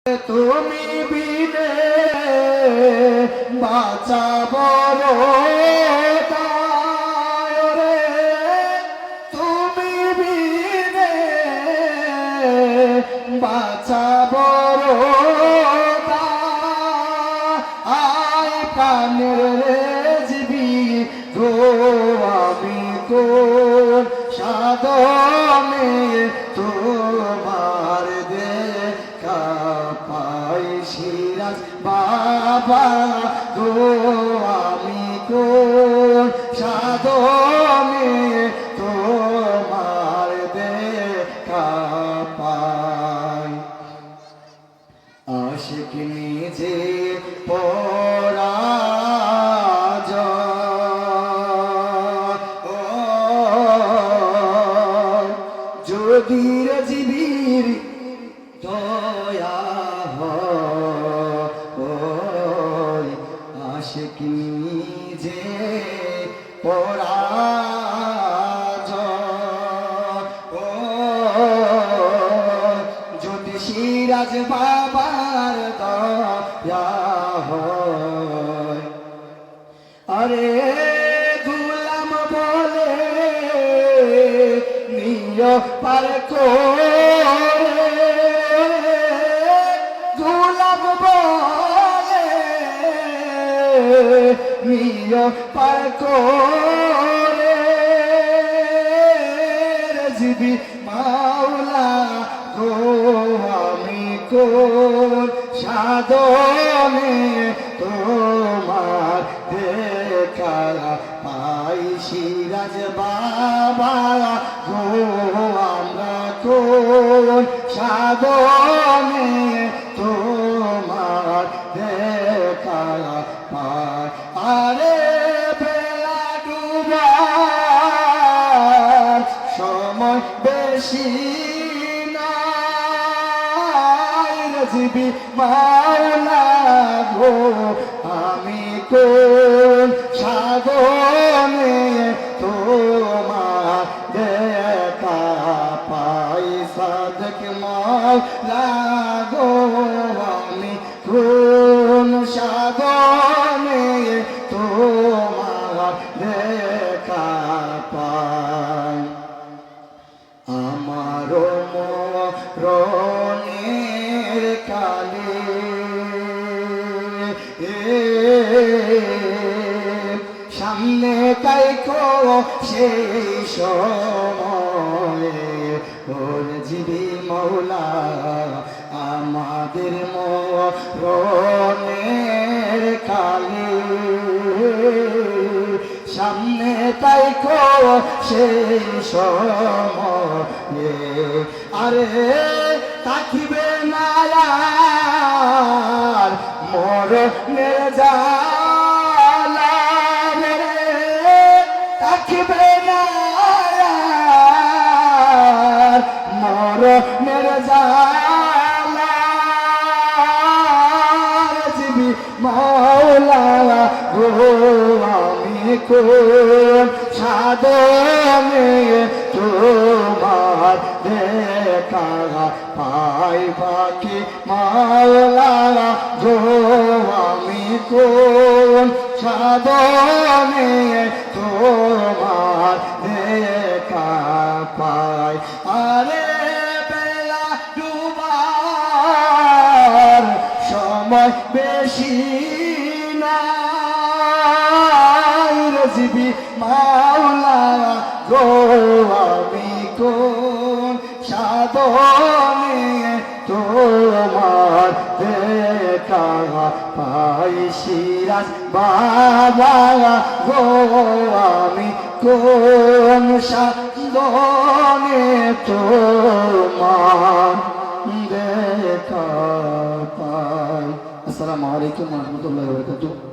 তুমি বিনে বাঁচাবো রে, তুমি বিনে বাঁচাবো আয় প্রাণের রেজবি গো আমি কোন সাধনে তোমার দেখা পাই সিরাজ বাবা গো আমি কোন সাধনে তোমার দেখা পাই। আশিক নিজে যদি জীবীর দয়া হয় আশিক নিজে যদি সিরাজ বাবার দয়া হয়। আরে গুলাম বলে নিয় পার করে, গুলাম বলে নিয় পার করে রেজবি মাওলা গো আমি কোন সাধনে তোমার দেখা পাই সিরাজ বাবা গো আমরা কোন সাধনে তোমার দেখা পাই। আরে বেলা ডুবার সময় বেশি নাই রেজবি মাওলা গো আমি কোন সাধনে তোমার দেখা পাই। সাধক মাওলা গো আমি কোন সাধনে তোমার দেখা পাই। আমারও মরণের কালে সামনে তাইকো সেই সময়ে ওর জিবি মৌলা আমাদের মরণের কালে সামনে তাইকো সেই সময়ে আরে তাকিবে না আর মরণের জালা রে, তাকিবে না আর মরণের জালা রেজবি মাওলা গো আমি কোন সাধনে তোমার দেখা পাই। বাকি মাওলা গো আমি কোন সাধনে তোমার দেখা পাই। আরে বেলা ডুবার সময় বেশি নাই রেজবি মাওলা গো আমি কোন সাধনে তোমার দেখা পাই। সিরাজ বাবা গো আমি কোন সাধনে তোমার দেখা পাই। আসসালামু আলাইকুম ওয়া রাহমাতুল্লাহি ওয়া বারাকাতুহু।